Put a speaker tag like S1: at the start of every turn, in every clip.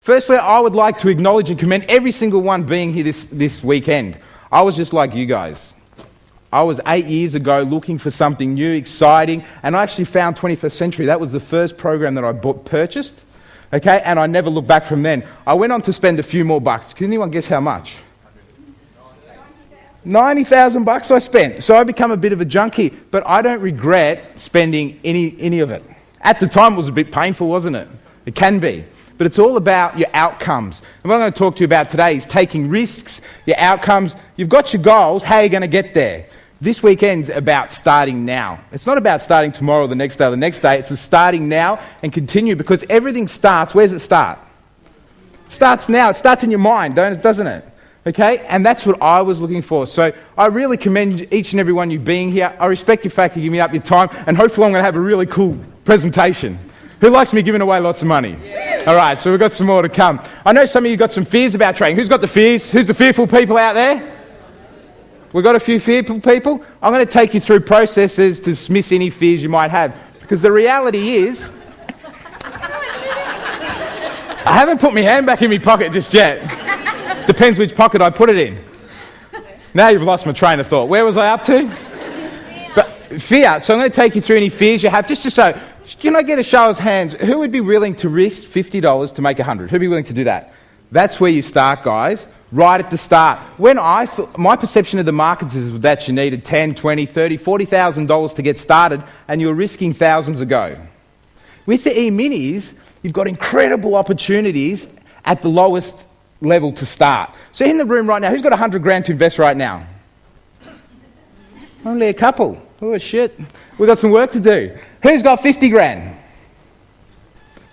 S1: Firstly, I would like to acknowledge and commend every single one being here this weekend. I was just like you guys. I was 8 years ago looking for something new, exciting, and I actually found 21st Century. That was the first program that I purchased, okay, and I never looked back from then. I went on to spend a few more bucks. Can anyone guess how much? $90,000 I spent. So I become a bit of a junkie, but I don't regret spending any of it. At the time, it was a bit painful, wasn't it? It can be. But it's all about your outcomes. And what I'm going to talk to you about today is taking risks, your outcomes. You've got your goals. How are you going to get there? This weekend's about starting now. It's not about starting tomorrow or the next day or the next day. It's starting now and continue, because everything starts. Where does it start? It starts now. It starts in your mind, doesn't it? Okay? And that's what I was looking for. So I really commend each and every one of you being here. I respect your fact you give me up your time, and hopefully I'm going to have a really cool presentation. Who likes me giving away lots of money? Yeah. All right, so we've got some more to come. I know some of you got some fears about trading. Who's got the fears? Who's the fearful people out there? We've got a few fearful people. I'm going to take you through processes to dismiss any fears you might have. Because the reality is, I haven't put my hand back in my pocket just yet. Depends which pocket I put it in. Now you've lost my train of thought. Where was I up to? But fear. So I'm going to take you through any fears you have. Just so, can I get a show of hands? Who would be willing to risk $50 to make $100? Who'd be willing to do that? That's where you start, guys. Right at the start. My perception of the markets is that you needed $10, $20, $30, $40,000 to get started, and you're risking thousands a go. With the eminis, you've got incredible opportunities at the lowest level to start. So in the room right now, who's got 100 grand to invest right now? Only a couple. Oh shit. We've got some work to do. Who's got 50 grand?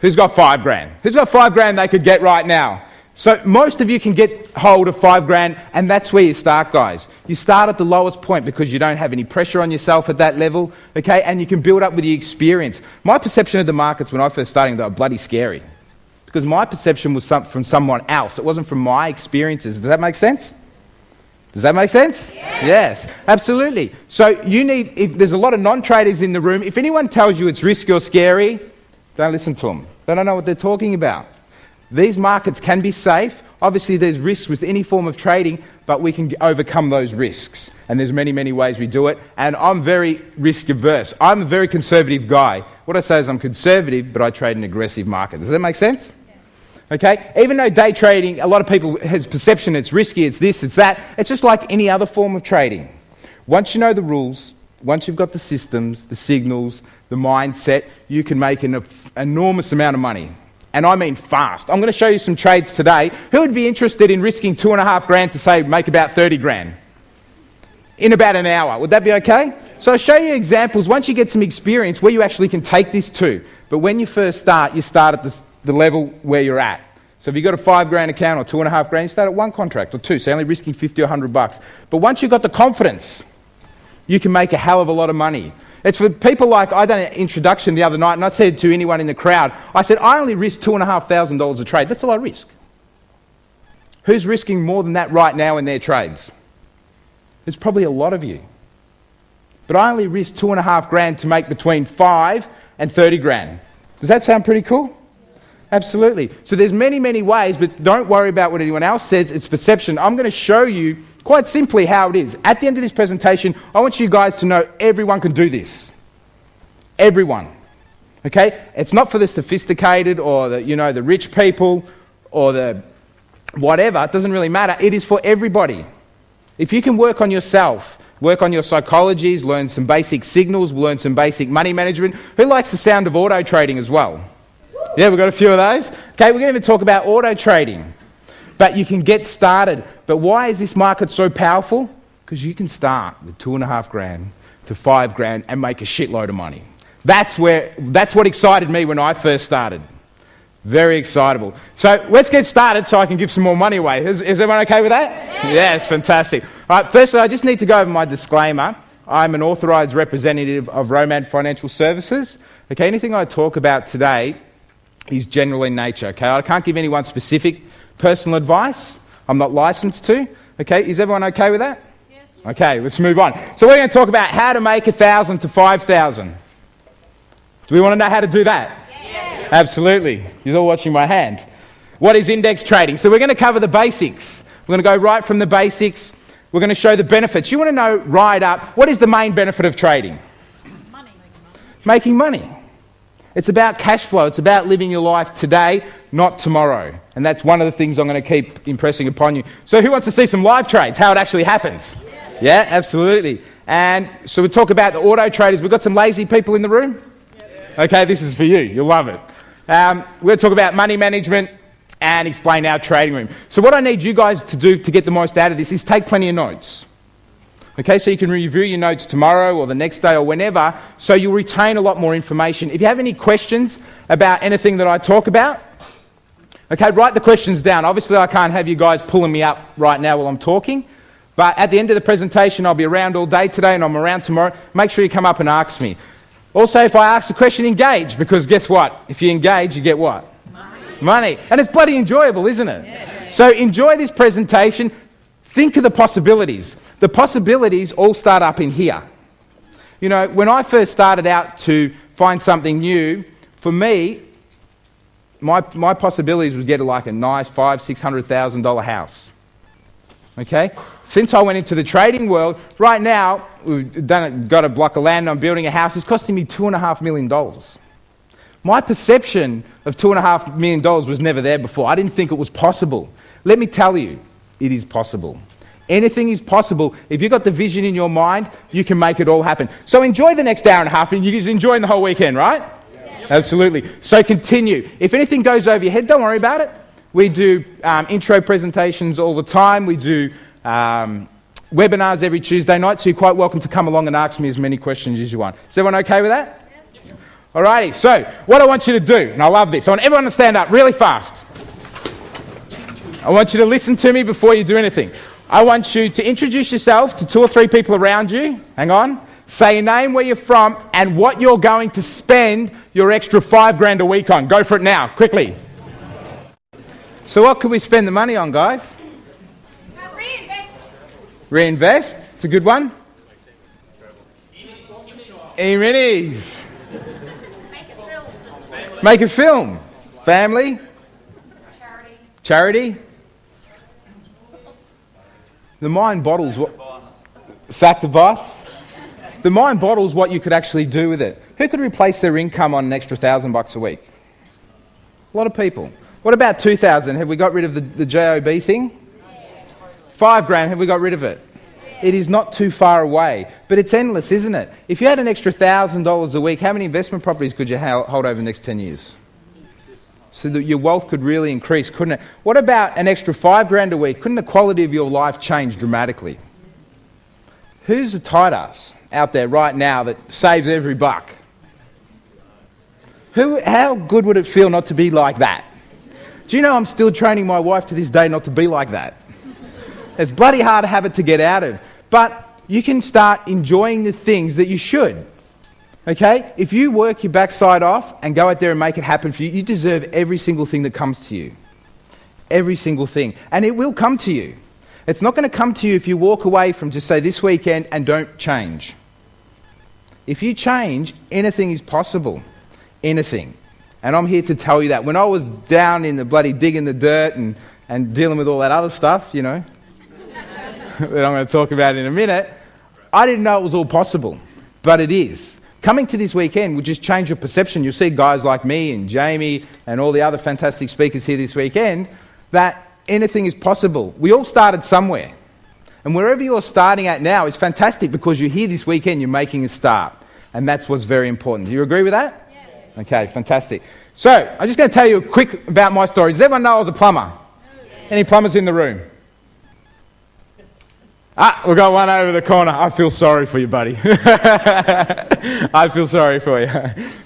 S1: Who's got 5 grand? Who's got 5 grand they could get right now? So most of you can get hold of 5 grand, and that's where you start, guys. You start at the lowest point because you don't have any pressure on yourself at that level, okay? And you can build up with the experience. My perception of the markets when I first started, they were bloody scary, because my perception was from someone else. It wasn't from my experiences. Does that make sense? Does that make sense? Yes, absolutely. So there's a lot of non-traders in the room. If anyone tells you it's risky or scary, don't listen to them. They don't know what they're talking about. These markets can be safe. Obviously, there's risks with any form of trading, but we can overcome those risks. And there's many, many ways we do it. And I'm very risk averse. I'm a very conservative guy. What I say is I'm conservative, but I trade an aggressive market. Does that make sense? Okay? Even though day trading, a lot of people has perception it's risky, it's this, it's that. It's just like any other form of trading. Once you know the rules, once you've got the systems, the signals, the mindset, you can make an enormous amount of money. And I mean fast. I'm going to show you some trades today. Who would be interested in risking 2.5 grand to say make about 30 grand? In about an hour. Would that be okay? So I'll show you examples once you get some experience where you actually can take this to. But when you first start, you start at the level where you're at. So if you've got a 5 grand account or 2.5 grand, you start at 1 contract or 2, so you're only risking 50 or 100 bucks. But once you've got the confidence, you can make a hell of a lot of money. It's for people like, I done an introduction the other night, and I said to anyone in the crowd, I said, I only risk $2,500 a trade. That's all I risk. Who's risking more than that right now in their trades? There's probably a lot of you. But I only risk 2.5 grand to make between 5 and 30 grand. Does that sound pretty cool? Absolutely. So there's many, many ways, but don't worry about what anyone else says. It's perception. I'm going to show you quite simply how it is. At the end of this presentation, I want you guys to know everyone can do this. Everyone. Okay? It's not for the sophisticated or the rich people or the whatever. It doesn't really matter. It is for everybody. If you can work on yourself, work on your psychologies, learn some basic signals, learn some basic money management. Who likes the sound of auto trading as well? Yeah, we've got a few of those. Okay, we're going to talk about auto trading. But you can get started. But why is this market so powerful? Because you can start with 2.5 grand to 5 grand and make a shitload of money. That's what excited me when I first started. Very excitable. So let's get started so I can give some more money away. Is everyone okay with that? Yes, fantastic. All right, firstly, I just need to go over my disclaimer. I'm an authorised representative of Romad Financial Services. Okay, anything I talk about today is general in nature. Okay, I can't give anyone specific personal advice. I'm not licensed to. Okay, is everyone okay with that? Yes. Okay, let's move on. So we're going to talk about how to make 1,000 to 5,000. Do we want to know how to do that? Yes. Absolutely. You're all watching my hand. What is index trading? So we're going to cover the basics. We're going to go right from the basics. We're going to show the benefits. You want to know right up, what is the main benefit of trading?
S2: Money.
S1: Making money. It's about cash flow. It's about living your life today, not tomorrow. And that's one of the things I'm going to keep impressing upon you. So who wants to see some live trades, how it actually happens? Yeah, absolutely. And so we'll talk about the auto traders. We've got some lazy people in the room? Okay, this is for you. You'll love it. We'll talk about money management and explain our trading room. So what I need you guys to do to get the most out of this is take plenty of notes. Okay, so you can review your notes tomorrow or the next day or whenever, so you'll retain a lot more information. If you have any questions about anything that I talk about, okay, write the questions down. Obviously, I can't have you guys pulling me up right now while I'm talking, but at the end of the presentation, I'll be around all day today and I'm around tomorrow. Make sure you come up and ask me. Also, if I ask a question, engage, because guess what? If you engage, you get what? Money. And it's bloody enjoyable, isn't it? Yes. So enjoy this presentation. Think of the possibilities. The possibilities all start up in here. You know, when I first started out to find something new, for me, my possibilities was get like a nice $500,000-$600,000 house. Okay? Since I went into the trading world, right now, we've got a block of land, I'm building a house, it's costing me $2.5 million. My perception of $2.5 million was never there before. I didn't think it was possible. Let me tell you, it is possible. Anything is possible. If you've got the vision in your mind, you can make it all happen. So enjoy the next hour and a half, and you're enjoying the whole weekend, right? Yeah. Absolutely. So continue. If anything goes over your head, don't worry about it. We do intro presentations all the time. We do webinars every Tuesday night, so you're quite welcome to come along and ask me as many questions as you want. Is everyone okay with that? Yes. Alrighty, so what I want you to do, and I love this, I want everyone to stand up really fast. I want you to listen to me before you do anything. I want you to introduce yourself to 2 or 3 people around you. Hang on. Say your name, where you're from, and what you're going to spend your extra $5,000 a week on. Go for it now, quickly. So what could we spend the money on, guys?
S2: Reinvest.
S1: Reinvest? It's a good one. Eminis.
S2: Make a film.
S1: Make a film. Family. Charity. The mind bottles what... Sack the boss. The mind bottles what you could actually do with it. Who could replace their income on an extra $1,000 a week? A lot of people. What about 2,000? Have we got rid of the JOB thing? $5,000, have we got rid of it? It is not too far away, but it's endless, isn't it? If you had an extra $1,000 a week, how many investment properties could you hold over the next 10 years? So that your wealth could really increase, couldn't it? What about an extra $5,000 a week? Couldn't the quality of your life change dramatically? Who's a tight ass out there right now that saves every buck? How good would it feel not to be like that? Do you know I'm still training my wife to this day not to be like that? It's a bloody hard habit to get out of. But you can start enjoying the things that you should. Okay? If you work your backside off and go out there and make it happen for you, you deserve every single thing that comes to you. Every single thing. And it will come to you. It's not going to come to you if you walk away from just say this weekend and don't change. If you change, anything is possible. Anything. And I'm here to tell you that. When I was down in the bloody digging the dirt and dealing with all that other stuff, you know, that I'm going to talk about in a minute, I didn't know it was all possible. But it is. Coming to this weekend will just change your perception. You'll see guys like me and Jamie and all the other fantastic speakers here this weekend that anything is possible. We all started somewhere. And wherever you're starting at now is fantastic because you're here this weekend, you're making a start. And that's what's very important. Do you agree with that? Yes. Okay, fantastic. So, I'm just going to tell you quick about my story. Does everyone know I was a plumber? Yes. Any plumbers in the room? We've got one over the corner. I feel sorry for you, buddy. I feel sorry for you.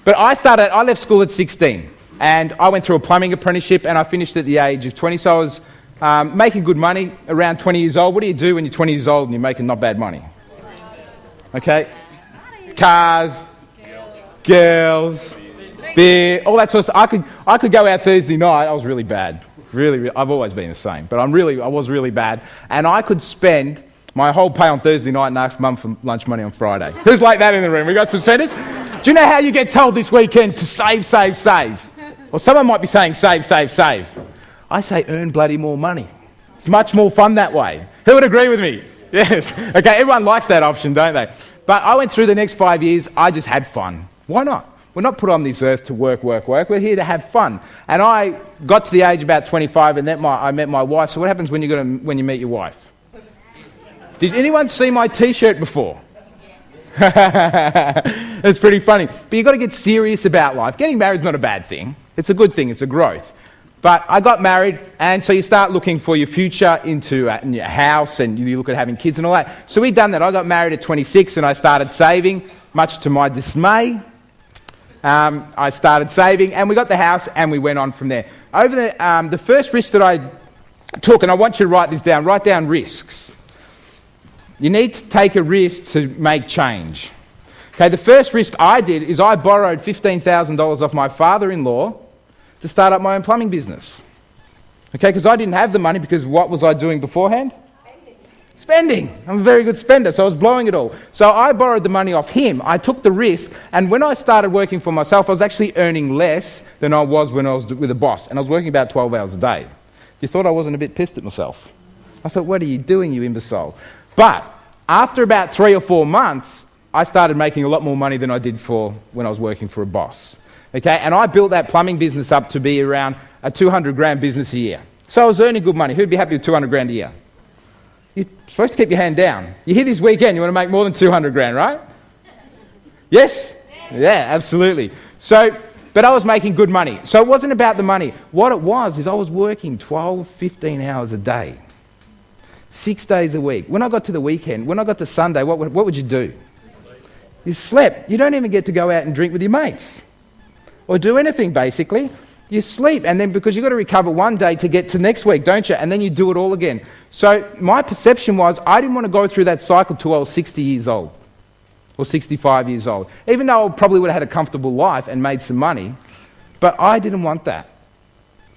S1: But I left school at 16 and I went through a plumbing apprenticeship and I finished at the age of 20. So I was making good money around 20 years old. What do you do when you're 20 years old and you're making not bad money? Okay? Cars, girls, beer, all that sort of stuff. I could go out Thursday night. I was really bad. Really, I've always been the same. But I was really bad. And I could spend my whole pay on Thursday night and ask Mum for lunch money on Friday. Who's like that in the room? We got some centres? Do you know how you get told this weekend to save, save, save? Well, someone might be saying save, save, save. I say earn bloody more money. It's much more fun that way. Who would agree with me? Yes. Okay, everyone likes that option, don't they? But I went through the next 5 years, I just had fun. Why not? We're not put on this earth to work. We're here to have fun. And I got to the age of about 25 and I met my wife. So what happens when you meet your wife? Did anyone see my T-shirt before? It's pretty funny. But you've got to get serious about life. Getting married is not a bad thing. It's a good thing. It's a growth. But I got married, and so you start looking for your future into your house, and you look at having kids and all that. So we'd done that. I got married at 26, and I started saving, much to my dismay. I started saving, and we got the house, and we went on from there. Over the first risk that I took, and I want you to write this down, write down risks. You need to take a risk to make change. Okay, the first risk I did is I borrowed $15,000 off my father-in-law to start up my own plumbing business. Okay, because I didn't have the money, because what was I doing beforehand? Spending. I'm a very good spender, so I was blowing it all. So I borrowed the money off him. I took the risk, and when I started working for myself, I was actually earning less than I was when I was with a boss, and I was working about 12 hours a day. You thought I wasn't a bit pissed at myself? I thought, what are you doing, you imbecile? But after about 3 or 4 months, I started making a lot more money than I did for when I was working for a boss. Okay, and I built that plumbing business up to be around a 200 grand business a year. So I was earning good money. Who'd be happy with 200 grand a year? You're supposed to keep your hand down. You're here this weekend, you want to make more than 200 grand, right? Yes? Yeah, absolutely. So, but I was making good money. So it wasn't about the money. What it was is I was working 12, 15 hours a day. 6 days a week. When I got to the weekend, when I got to Sunday, what would you do? You slept. You don't even get to go out and drink with your mates or do anything, basically. You sleep, and then because you've got to recover one day to get to next week, don't you? And then you do it all again. So my perception was I didn't want to go through that cycle till I was 60 years old or 65 years old, even though I probably would have had a comfortable life and made some money. But I didn't want that.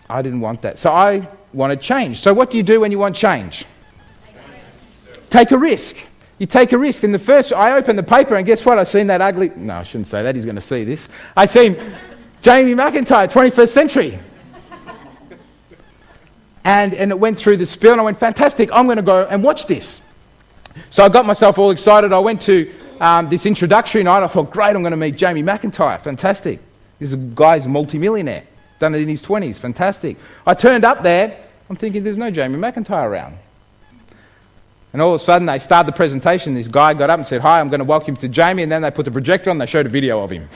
S1: I didn't want that. So I wanted change. So what do you do when you want change? Take a risk. You take a risk. And I opened the paper, and guess what? I seen that ugly... No, I shouldn't say that. He's going to see this. I seen Jamie McIntyre, 21st century. And it went through the spiel, and I went, fantastic, I'm going to go and watch this. So I got myself all excited. I went to this introductory night. I thought, great, I'm going to meet Jamie McIntyre. Fantastic. This guy's a multi-millionaire. Done it in his 20s. Fantastic. I turned up there. I'm thinking, there's no Jamie McIntyre around. And all of a sudden, they started the presentation. This guy got up and said, hi, I'm going to welcome you to Jamie. And then they put the projector on. They showed a video of him.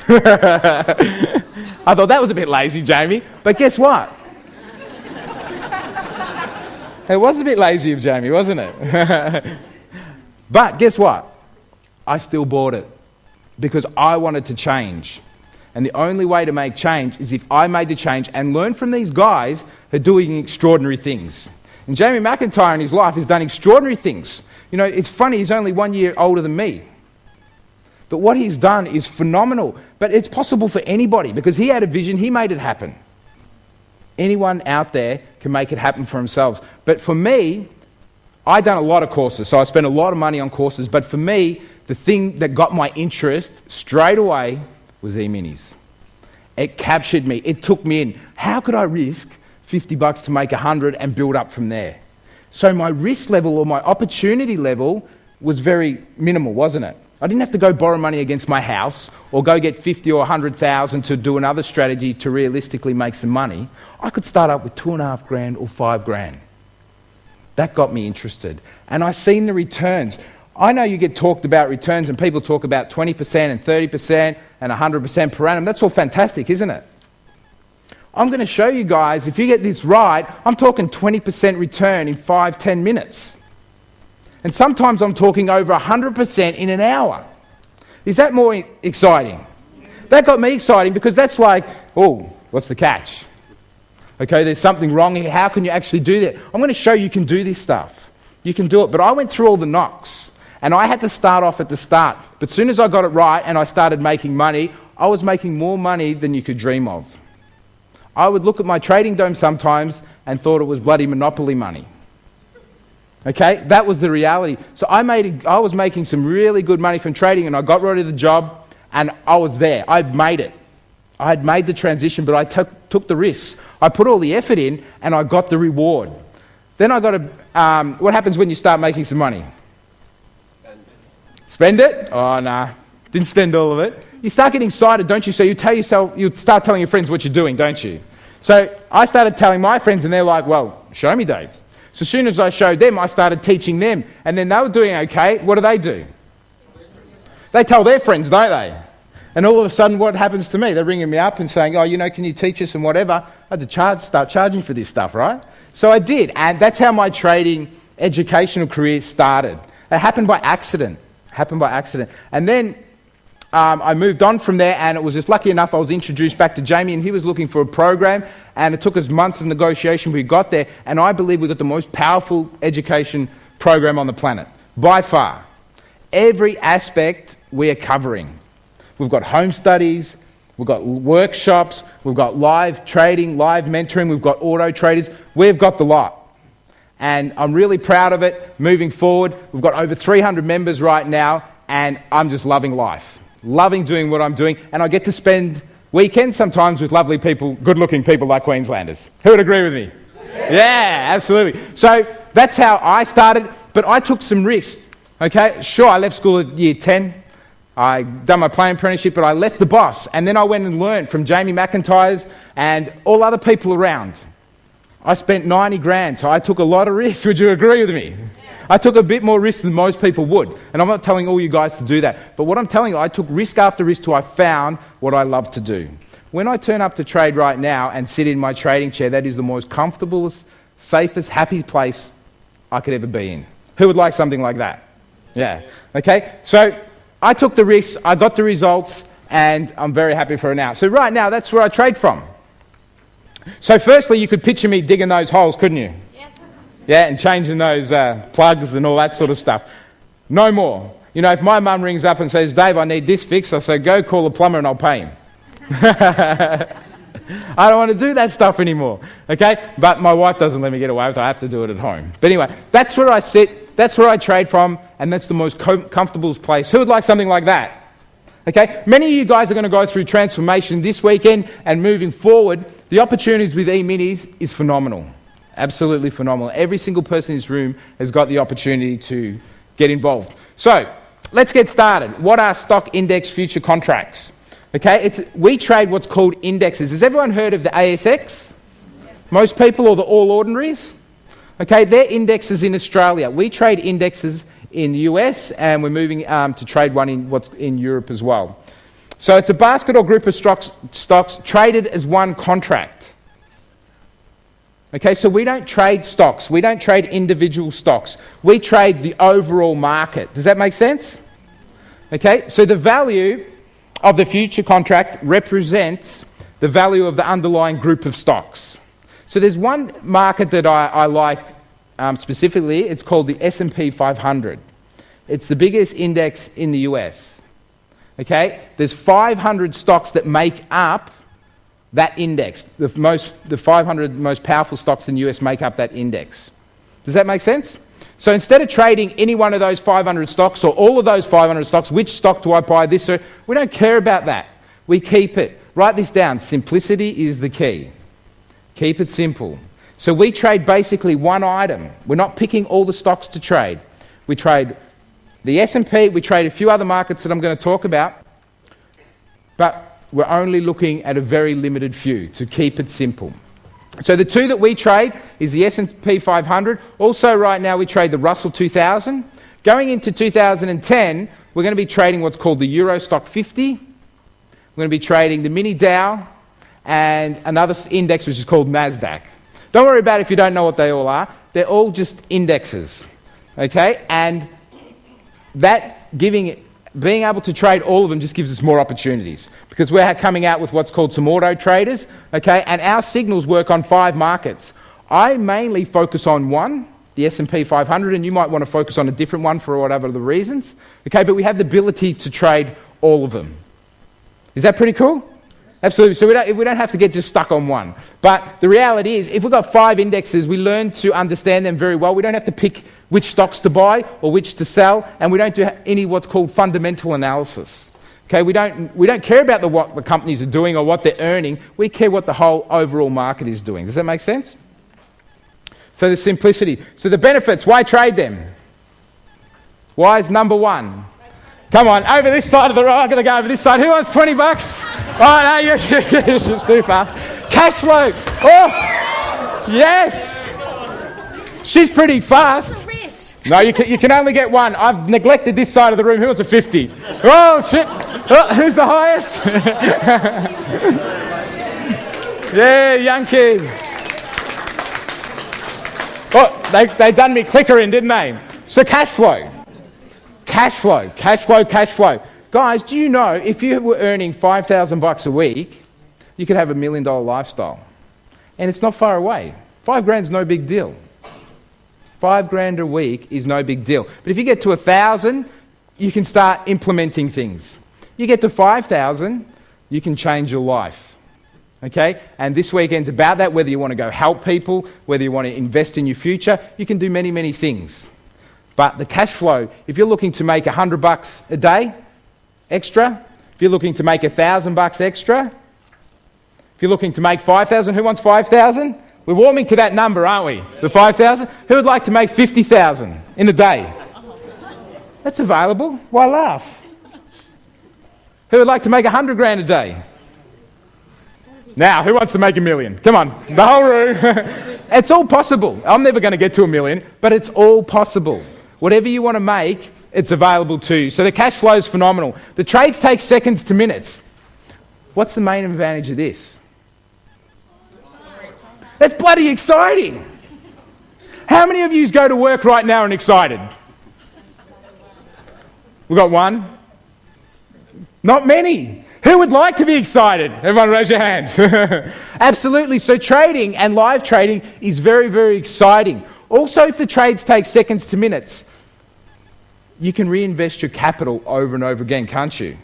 S1: I thought, that was a bit lazy, Jamie. But guess what? It was a bit lazy of Jamie, wasn't it? But guess what? I still bought it because I wanted to change. And the only way to make change is if I made the change and learned from these guys who are doing extraordinary things. And Jamie McIntyre in his life has done extraordinary things. You know, it's funny, he's only 1 year older than me. But what he's done is phenomenal. But it's possible for anybody because he had a vision, he made it happen. Anyone out there can make it happen for themselves. But for me, I've done a lot of courses, so I spent a lot of money on courses. But for me, the thing that got my interest straight away was eminis. It captured me. It took me in. How could I risk $50 to make 100 and build up from there? So my risk level or my opportunity level was very minimal, wasn't it? I didn't have to go borrow money against my house or go get 50 or 100,000 to do another strategy to realistically make some money. I could start up with 2.5 grand or 5 grand. That got me interested. And I seen the returns. I know you get talked about returns and people talk about 20% and 30% and 100% per annum. That's all fantastic, isn't it? I'm going to show you guys, if you get this right, I'm talking 20% return in 5-10 minutes. And sometimes I'm talking over 100% in an hour. Is that more exciting? That got me exciting because that's like, oh, what's the catch? Okay, there's something wrong here. How can you actually do that? I'm going to show you can do this stuff. You can do it. But I went through all the knocks. And I had to start off at the start. But as soon as I got it right and I started making money, I was making more money than you could dream of. I would look at my trading dome sometimes and thought it was bloody monopoly money. Okay, that was the reality. So I was making some really good money from trading and I got rid of the job and I was there. I made it. I had made the transition, but I took the risks. I put all the effort in, and I got the reward. Then I got to... what happens when you start making some money? Spend it? Oh, nah. Didn't spend all of it. You start getting excited, don't you? So you start telling your friends what you're doing, don't you? So I started telling my friends, and they're like, well, show me, Dave. So as soon as I showed them, I started teaching them. And then they were doing okay. What do? They tell their friends, don't they? And all of a sudden, what happens to me? They're ringing me up and saying, oh, can you teach us and whatever. I had to start charging for this stuff, right? So I did. And that's how my trading educational career started. It happened by accident. And then I moved on from there, and it was just lucky enough I was introduced back to Jamie, and he was looking for a program, and it took us months of negotiation. We got there, and I believe we got the most powerful education program on the planet, by far. Every aspect we are covering. We've got home studies, we've got workshops, we've got live trading, live mentoring, we've got auto traders. We've got the lot. And I'm really proud of it moving forward. We've got over 300 members right now, and I'm just loving life. Loving doing what I'm doing, and I get to spend weekends sometimes with lovely people, good-looking people like Queenslanders. Who would agree with me? Yeah, absolutely. So that's how I started, but I took some risks, okay? Sure, I left school at year 10. I done my playing apprenticeship, but I left the boss, and then I went and learned from Jamie McIntyre's and all other people around. I spent 90 grand, so I took a lot of risks. Would you agree with me? Yeah. I took a bit more risk than most people would, and I'm not telling all you guys to do that, but what I'm telling you, I took risk after risk till I found what I love to do. When I turn up to trade right now and sit in my trading chair, that is the most comfortable, safest, happy place I could ever be in. Who would like something like that? Yeah. Okay, so I took the risks, I got the results, and I'm very happy for it now. So right now, that's where I trade from. So firstly, you could picture me digging those holes, couldn't you? Yes. Yeah, and changing those plugs and all that sort of stuff. No more. If my mum rings up and says, Dave, I need this fixed, I say, go call a plumber and I'll pay him. I don't want to do that stuff anymore, okay? But my wife doesn't let me get away with it. I have to do it at home. But anyway, that's where I sit, that's where I trade from, and that's the most comfortable place. Who would like something like that? Okay, many of you guys are going to go through transformation this weekend and moving forward. The opportunities with eminis is phenomenal, absolutely phenomenal. Every single person in this room has got the opportunity to get involved. So let's get started. What are stock index future contracts? Okay, we trade what's called indexes. Has everyone heard of the ASX? Most people, or the All Ordinaries? Okay, they're indexes in Australia. We trade indexes in the US, and we're moving to trade one in Europe as well. So it's a basket or group of stocks traded as one contract. Okay, so we don't trade stocks. We don't trade individual stocks. We trade the overall market. Does that make sense? Okay, so the value of the future contract represents the value of the underlying group of stocks. So there's one market that I like specifically. It's called the S&P 500. It's the biggest index in the US. Okay, there's 500 stocks that make up that index. The 500 most powerful stocks in the US make up that index. Does that make sense? So instead of trading any one of those 500 stocks or all of those 500 stocks, which stock do I buy this? We don't care about that. We keep it. Write this down. Simplicity is the key. Keep it simple. So we trade basically one item. We're not picking all the stocks to trade. We trade the S&P, we trade a few other markets that I'm going to talk about, but we're only looking at a very limited few to keep it simple. So the two that we trade is the S&P 500. Also right now we trade the Russell 2000. Going into 2010, we're going to be trading what's called the Euro Stock 50. We're going to be trading the Mini Dow and another index which is called NASDAQ. Don't worry about it if you don't know what they all are. They're all just indexes, okay? And being able to trade all of them just gives us more opportunities because we're coming out with what's called some auto traders, okay? And our signals work on 5 markets. I mainly focus on one, the S&P 500, and you might want to focus on a different one for whatever the reasons, okay? But we have the ability to trade all of them. Is that pretty cool? Absolutely. So we don't have to get just stuck on one. But the reality is, if we've got 5 indexes, we learn to understand them very well. We don't have to pick which stocks to buy or which to sell, and we don't do any what's called fundamental analysis. Okay, we don't care about what the companies are doing or what they're earning. We care what the whole overall market is doing. Does that make sense? So the simplicity. So the benefits, why trade them? Why is number one? Come on, over this side of the row. I'm going to go over this side. Who wants 20 bucks? Oh, no, it's just too far. Cash flow. Oh, yes. She's pretty fast. No, you can only get one. I've neglected this side of the room. Who wants a 50? Oh, shit. Oh, who's the highest? Yeah, young kid. Oh, they done me clicker in, didn't they? So cash flow. Cash flow, cash flow, cash flow. Guys, do you know if you were earning $5,000 a week, you could have $1 million lifestyle? And it's not far away. $5,000's no big deal. $5,000 a week is no big deal. But if you get to 1,000, you can start implementing things. You get to 5,000, you can change your life. Okay? And this weekend's about that, whether you want to go help people, whether you want to invest in your future, you can do many, many things. But the cash flow, if you're looking to make $100 a day extra, if you're looking to make $1,000 extra, if you're looking to make 5,000, who wants 5,000? We're warming to that number, aren't we? The 5,000? Who would like to make 50,000 in a day? That's available. Why laugh? Who would like to make $100,000 a day? Now, who wants to make $1 million? Come on, the whole room. It's all possible. I'm never going to get to $1 million, but it's all possible. Whatever you want to make, it's available to you. So the cash flow is phenomenal. The trades take seconds to minutes. What's the main advantage of this? That's bloody exciting. How many of you go to work right now and excited? We've got one. Not many. Who would like to be excited? Everyone raise your hand. Absolutely. So trading and live trading is very, very exciting. Also, if the trades take seconds to minutes, you can reinvest your capital over and over again, can't you?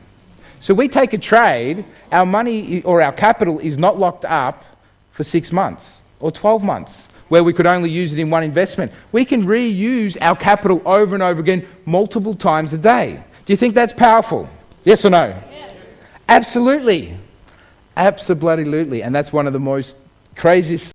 S1: So we take a trade, our money or our capital is not locked up for 6 months or 12 months, where we could only use it in one investment. We can reuse our capital over and over again multiple times a day. Do you think that's powerful? Yes or no? Yes. Absolutely. Absolutely. And that's one of the most craziest